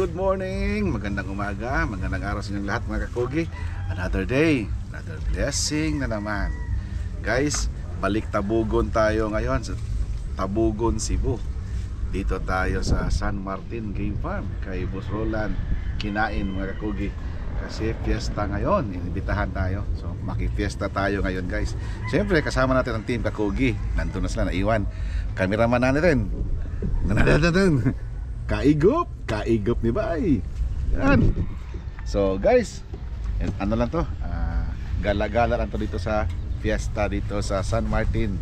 good morning, magandang umaga, magandang araw sa inyong lahat mga kakugi. Another day, another blessing na naman. Guys, balik Tabugon tayo ngayon sa Tabugon, Cebu. Dito tayo sa San Martin Game Farm kay Boss Roland Kinain mga kakugi. Kasi fiesta ngayon, inibitahan tayo. So makifiesta tayo ngayon guys. Siyempre kasama natin ang team kakugi. Nandun na sila, naiwan. Cameraman natin. Nanadadadun. Kaigop ni Bay. Yan. So guys, ano lang to, gala-gala lang to dito sa fiesta dito sa San Martin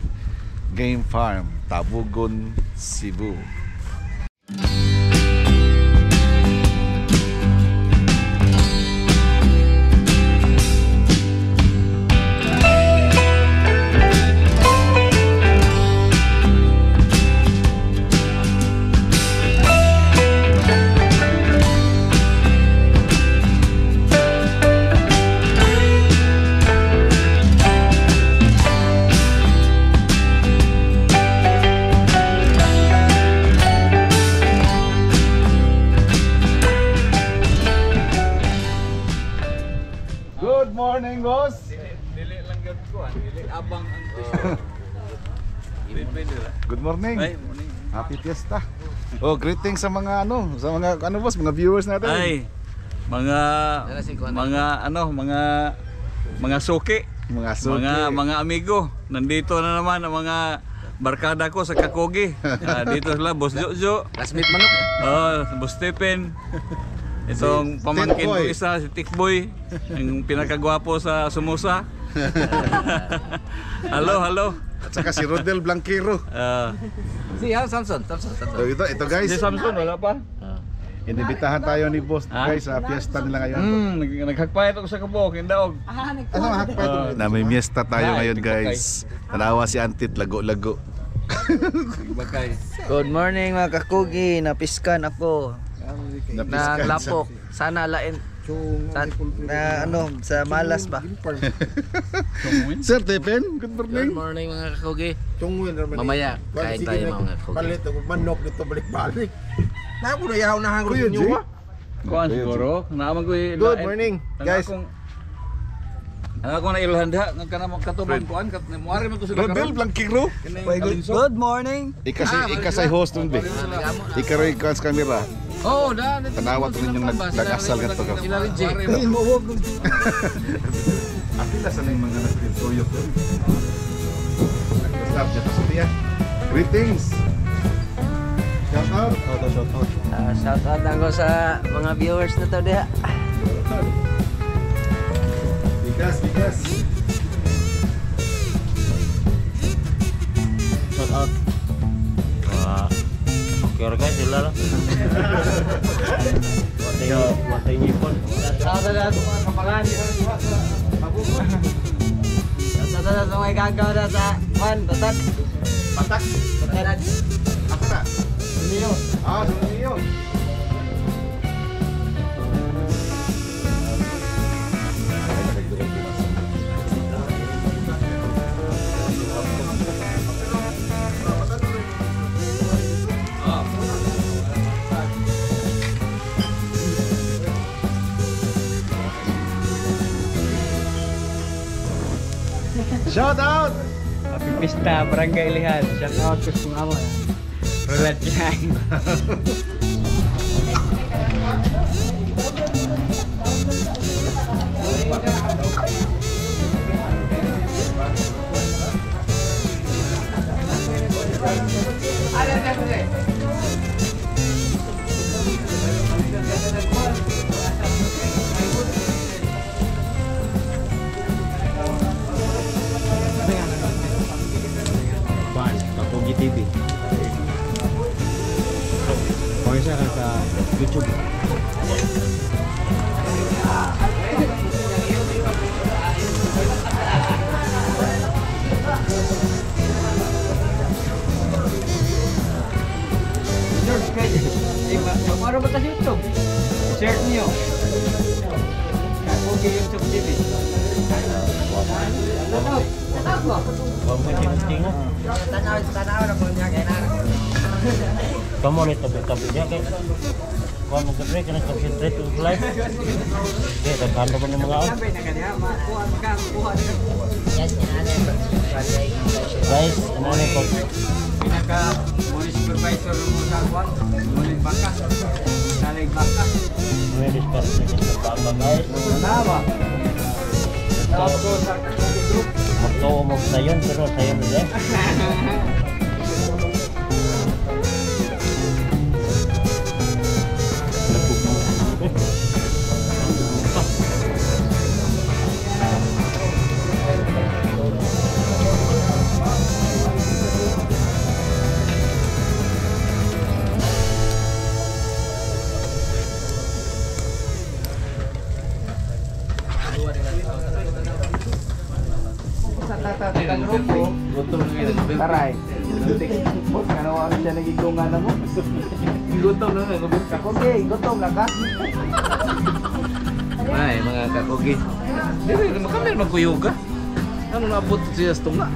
Game Farm, Tabugon, Cebu. Good morning, boss. Dili lang gud ko, dili abang ang Good morning. Ay, morning. Happy fiesta. Oh, greetings sa mga boss, mga viewers natin. Ay, mga suki, mga amigo. Nandito na naman ang mga barkada ko sa Kakugi. Dito sila, Boss Jojo, Classmate manok. Boss Stephen. Itong pamangkin ko isa, si Tikboy, ang pinakagwapo sa Sumusa. Hello. At saka si Rodel Blanquero. Si Samson. So, ito guys, Si Samson, wala pa? inibitahan tayo ni boss guys sa fiesta nila ngayon. Naghagpayat ako sa kabok, hindaog. Ano hakpa ito? Na may fiesta tayo ngayon guys. Tanawa si Antit, lago-lago. Good morning mga kakugi, napiskan ako. Naglapok. Sana lain sa malas ba? Sir Tepen, good morning. Good morning mga kakugi. Mamaya kain tayo mga kakugi. Palit ako manok dito balik-balik. Na ako na yaw na hangro Kuya niyo. Kuan siguro, naaman ko Good morning, guys. Ang akong nailhanda ng kanang katubang kuan kat muari man ko sila Rodel Blanquero. Good morning. Ikasay host nun be. Ikaroy kans kamera. Oh, daan. Tanawa ko ninyong nag-asal ganito ka. Sila rin Jay. Apila sa yung mga nagtuyok doon. Nag-stop dyan sa Sophia. Greetings. Shout out. Shout out lang ko sa mga viewers na to diha. Bigas. Shout out. Okay guys, sila lang. Watay ngipon. Shout out sa mga kapalan. Shout out sa mga gagaw na sa Batak. Patak. Asa na? Niyo. Sumiyo. Shout out! Happy Pista, Barangay Ilihan. Shout out sa mga amo. Roland Kinain. Kakugi TV. Pwede ka sa YouTube. Paano ba sa YouTube? Search niyo. Kakugi YouTube TV. Tanaw mo. Huwag mo tingin-tingin. Tanaw na po niya kaya na. Kamu nih tabi-tabinya kayak kuan mo gabri kana concentrate to life. Okay, tagkando man yung mga out. Guys, ano ni ko? Pinaka muli supervisor mo sa kuan, muli baka. Salig baka. May discussion sa baba guys. Tama. Tapos sa group. Magtuo mo na yun pero sayo nila. Gutom na taray. Bot kana wa siya nagigungan mo. Gutom na nga. Okay, gutom na ka. Ay, mga kakugi. Dili makamel magkuyoga. Ano naabot siya sa tunga?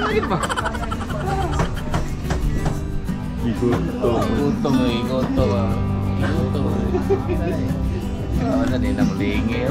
Lagi pa. Gutom. Ano din ang lingi,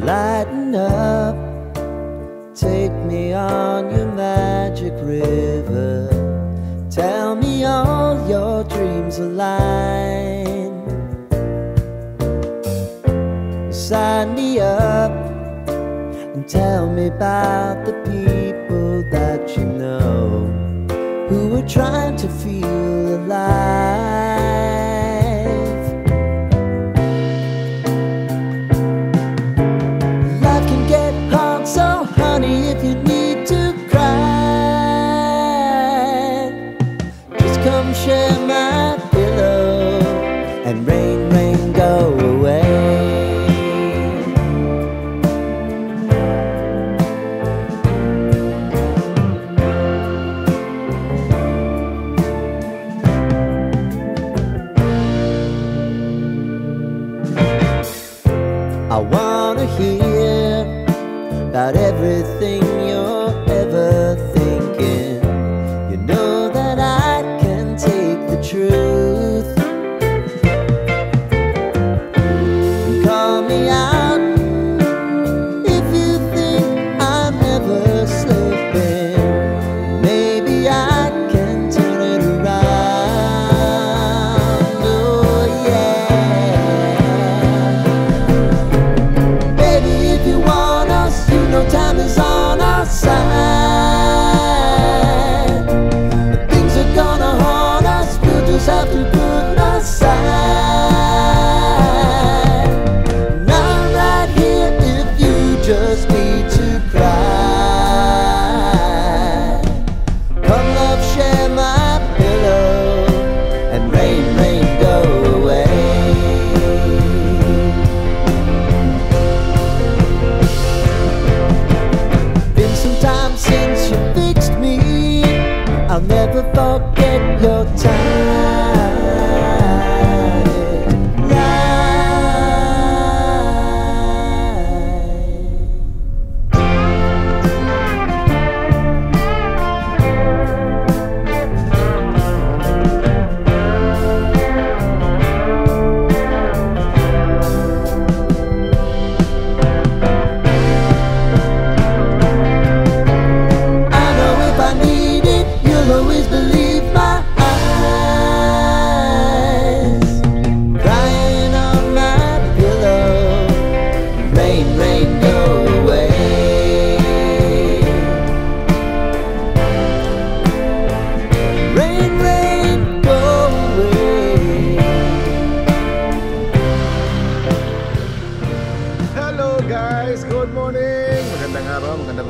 Lighten up, take me on your magic river. Tell me all your dreams align. Sign me up and tell me about the people that you know who are trying to feel alive. Life can get hard, so honey, if you need to cry, just come share my pillow and rain, rain, go away. I wanna hear about everything you're ever thinking. You know that I can take the truth. Call me out if you think I'm never slipping. Maybe I can turn it around. Oh yeah. Baby,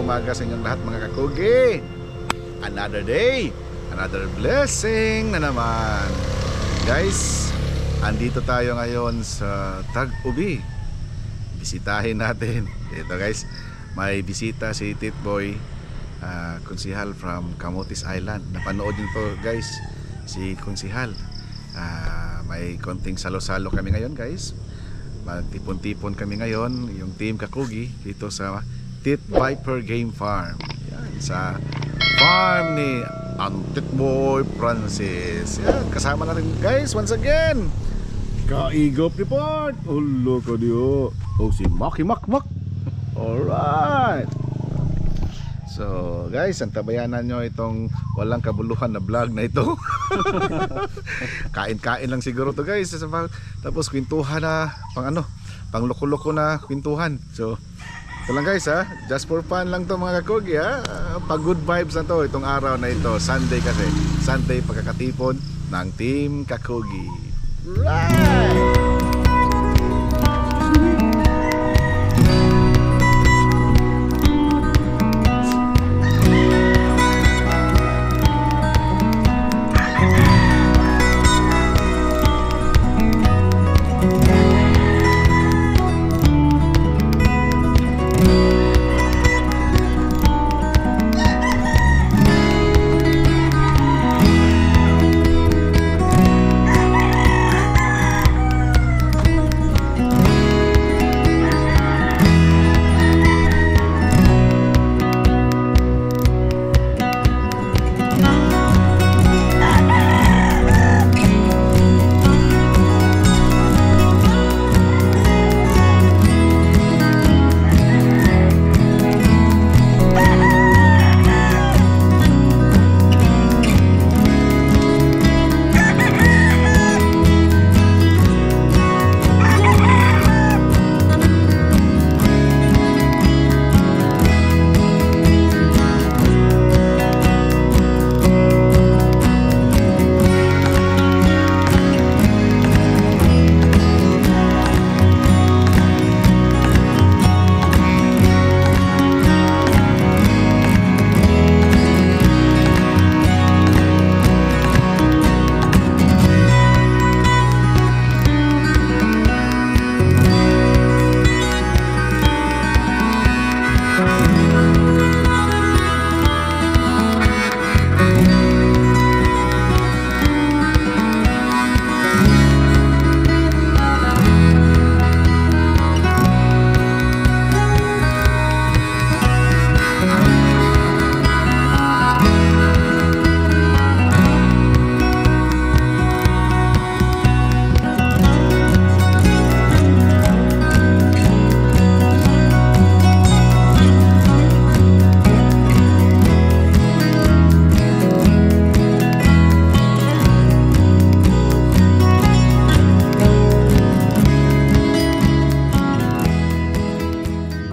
umaga sa inyong lahat mga kakugi. Another day, another blessing na naman. Guys, andito tayo ngayon sa Tag-Ubi. Bisitahin natin. Ito guys, may bisita si Titboy, konsihal from Camotes Island. Napanood nyo to guys, si konsihal. May konting salo-salo kami ngayon guys. Magtipon-tipon kami ngayon, yung team Kakugi dito sa Tit Viper Game Farm. Yan, sa farm ni Titboy Francis. Yan, kasama na rin guys once again Kaigop Report. Ulo ko diyo. Oh, si Maki Makmak. Alright. So guys, antabayanan nyo itong walang kabuluhan na vlog na ito. Kain-kain lang siguro to guys. Tapos kwentuhan na pang loko-loko na kwentuhan. So ito lang guys ha, just for fun lang to mga kakugi ha. Pag good vibes na to itong araw na ito. Sunday kasi, Sunday pagkakatipon ng Team Kakugi. Right!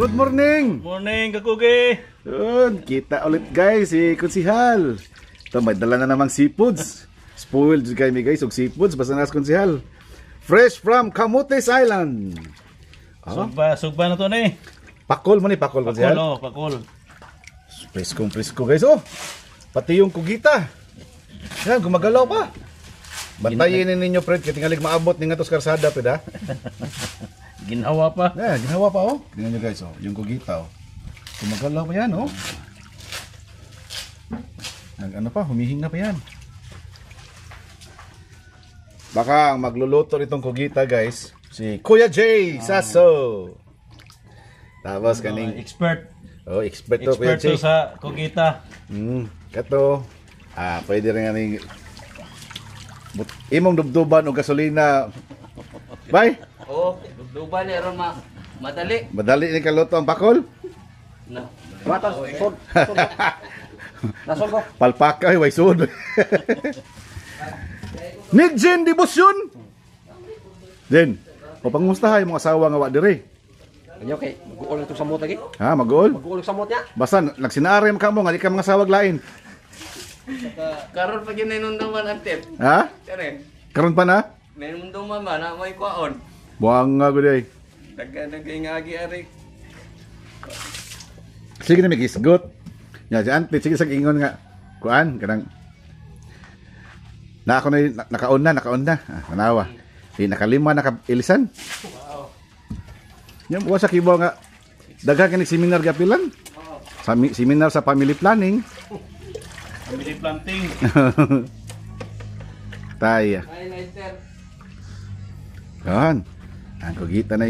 Good morning! Morning, Kakugi! Yun, kita ulit guys, si Konsihal. Ito, may dala na namang seafoods. Spoiled kami guys, og seafoods, basta nas Konsihal. Fresh from Camotes Island. Sugba na to na eh. Pakol mo ni, pakol Konsihal. Pakol. Presko guys, oh. Pati yung kugita. Yan, gumagalaw pa. Bantayin ninyo, Fred, kaya tingalig maabot ni nga to sa karsada, Fred, ha? Ginawa pa. Yeah, ginawa pa, oh. Tingnan nyo guys, oh. Yung kugita, oh. Gumagalaw pa yan, oh. Ano pa, humihinga pa yan. Baka ang magluluto nitong kugita, guys, si Kuya Jay Sasso. Tapos kaning Expert. oh, expert to Kuya Expert Jay. to sa kugita. Kato. Pwede rin nga imong dubduban o gasolina. Bye. Oh, duban ni ron madali. Madali ni kaluto ang bakol. No. Batas, sod. Nasol ko. Palpaka ay sud. Nigjen debosyon. Then, o pangustahay mong asawa nga wa dire. Kanyo kay mag-uol ito sa mot lagi. Ha, magol. Mag-uol sa mot niya. Basta nagsinari ka mo nga di ka mga sawag lain. Karon pag inunduman ang tip. Ha? Kare. Karon pa na? Inunduman ba na may kwaon. Buang nga gud ay. Nagingagi ari. Sige na may gisgot. Nya si Auntie sige sa ingon nga kuan kanang na ako na nakaon na. Tanawa. Di nakalima nakailisan. Wow. Nya buwa sa kibaw nga daghan kini seminar gapilan. Seminar sa family planning. Family planting. Taya. Yan. Ang kugita na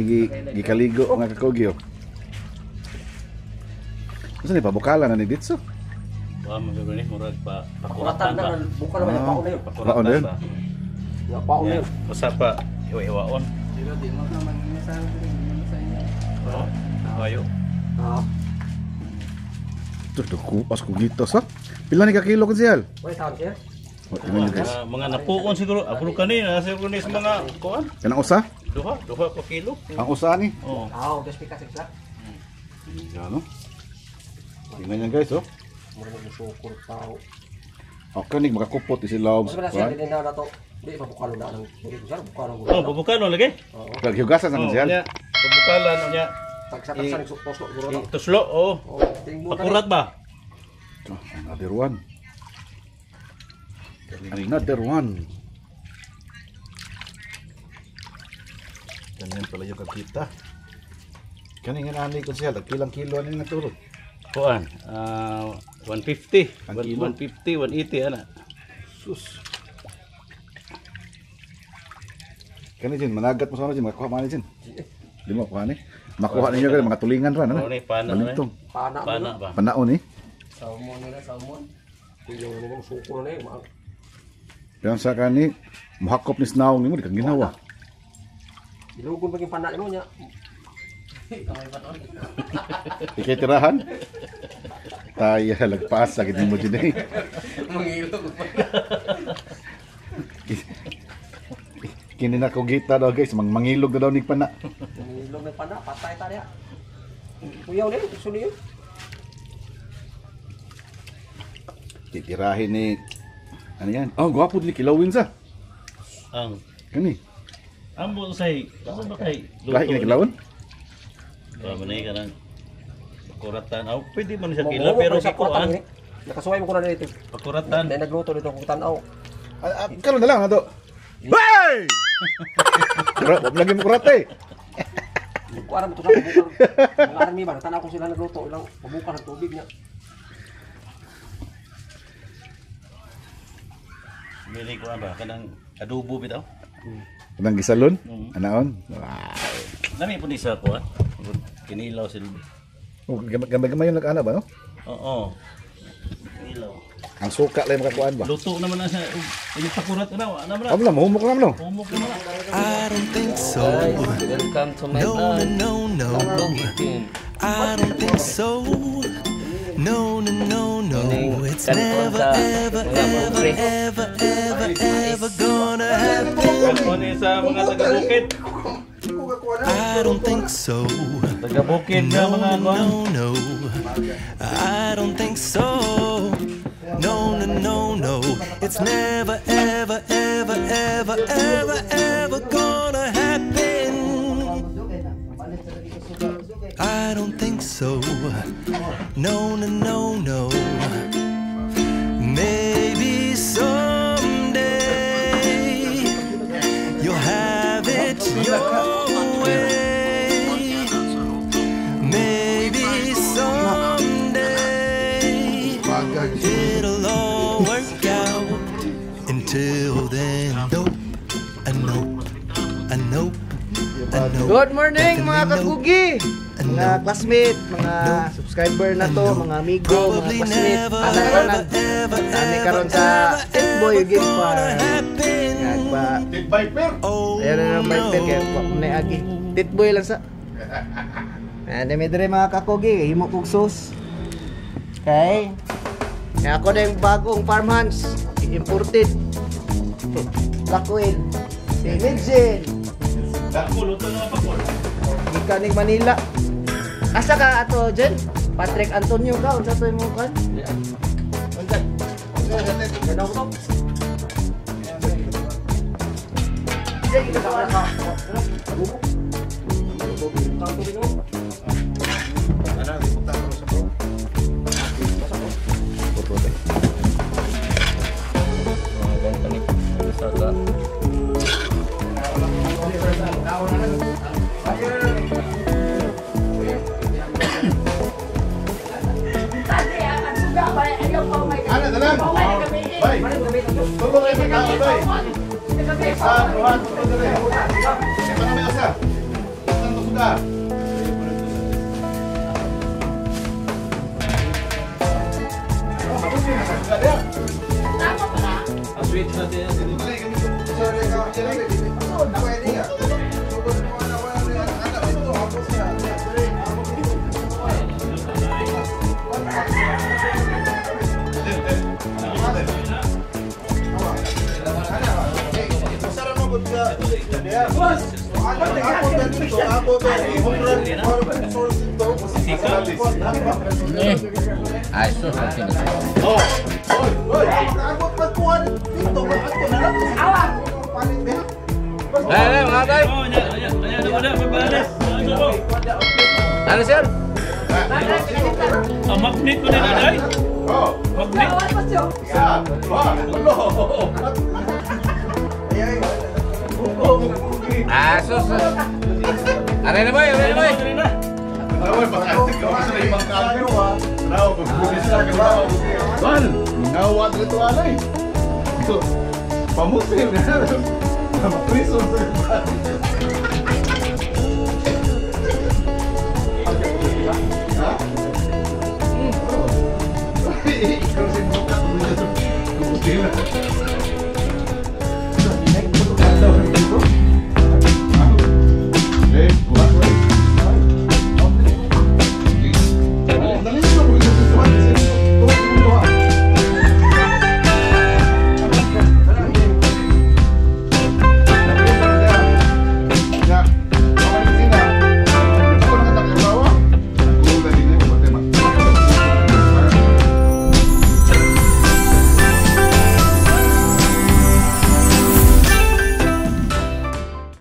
gikaligo nga kakugyo. Saan ni pabukalan na ni Ditso? Wah, magagano ni murag pa Pakuratan na, buka naman yung paon na yun. Paon din. Yung paon na yun. Usa pa iwa-iwaon. Pero di mo naman sa inyo. Ayo. Ito, kupas kugitos ha. Pila ni kakilo kan siyal? Wait, taon siya? Tingnan nyo guys. Mga napuon siguro. Ako kanina siguro ni sa mga kuan. Kanang usa? Duha pa kilo. Ang usa ni. Oh. Dos pikas sila. Yan no. Tingnan nyo guys oh. Mura mo sukur tao. Okay, nig makakupot isilaw. Mas siya din na to. Di pa bukalo na ng sir, bukalo. Oh, bubukalo lagi. Kaghiugasan sa siyal. Bubukalan nya. Tagsa-tagsa ng tuslo guro. Tuslo, oh. Akurat ba? Another one. Another one. Ganyan pala yung kakita. Kaning nga nani ko siya, kilang kilo ani natulog. Kuan, 150, Ang kilo? 150, 180 ana. Sus. Kani din managat mo sa ano din makakuha man din. Di mo kuha ni. Makuha ninyo kay mga tulingan ra Oh, ano. ni pana na. Balintong. Pana ba? Panaon eh. Salmon nila, salmon. Yung nila sukur na yun. Kaya sa kani mahakop ni snaw nimo di kang ginawa. Ilugon pa yung panak mo niya. Ikay tirahan. Taya lagpas sakit mo din eh. Mangilog pa. Kini na kugita daw guys, mangilog na daw nig pana. Mangilog na panak, patay ta niya. Kuyaw niya, gusto niyo. Titirahin ni ano yan? Oh, gwapo din kilawin sa. Ang Kani. ambo say, asa ba kay? Lahi kini kilawin? Ba manay ka nang pakuratan. Aw, pwede man siya kila pero si kuan. Nakasuway mo ko na dito. Pakuratan. Dahil nagluto dito kung tanaw. Karon na lang ato. Hey! Bro, lagi mo kurate. Kuara mo to sa pabukal. Mga army ba, tanaw ko sila nagluto ilang pabukal ng tubig niya. Mili ko ba kanang adobo bitaw. Kanang gisalon? Anaon? Nami po ni sa kuan. Kinilaw sila. Oh, gamay-gamay yung nag-ana ba no? Oo. Kinilaw. Ang suka lang makakuan ba? Luto naman na sa ini pakurat na. Ano ba? Amo lang, humok lang no. Humok na na. I don't think so. Welcome to my No. I don't think so. No. It's never, ever gonna happen. Ano ni sa mga taga-bukid? I don't think so. Taga-bukid na mga kuan. No. I don't think so. No. It's never, ever gonna happen. I don't think so. No. Maybe someday you'll have it your way. Maybe someday it'll all work out. Until then, I know. Good morning mga kakugi, mga classmate, mga subscriber na to, mga amigo, mga classmate. Anak-anak, ani karon sa Titboy Game Farm. Nagba Viper. ayan na ng Viper kaya wak mo na agi. Titboy lang sa. Dami dire mga kakugi, himo kog sauce. Okay. Kaya ako na yung bagong farmhands, imported. Lakuin. Si Midjin. Dako luto na pakul. Ika ning Manila. Asa ka ato Jen? Patrick Antonio ka unsa to imong kan? Unsa? Ganun ko. Sige, ika ka. Ana, liputan ko sa bro. Ano, dalang? Bay, tulong kayo sa tao, bay. Isa, duhan, tulong dali. Kaya pa na may usa. Saan mo suga? Mga tay. Ano sir? Magnet ko na day. Oh, Magnet. isa, duhan, tulo. Sus. Ano na boy? Ano na boy? Naway, pag-asik ka sa ibang kamero ha. Naw, pag-pulis ka ka. Bal, nawa dito alay. Pamusil na. Priso sa ibang. Ha? Ikaw si Buka. Kubutin na.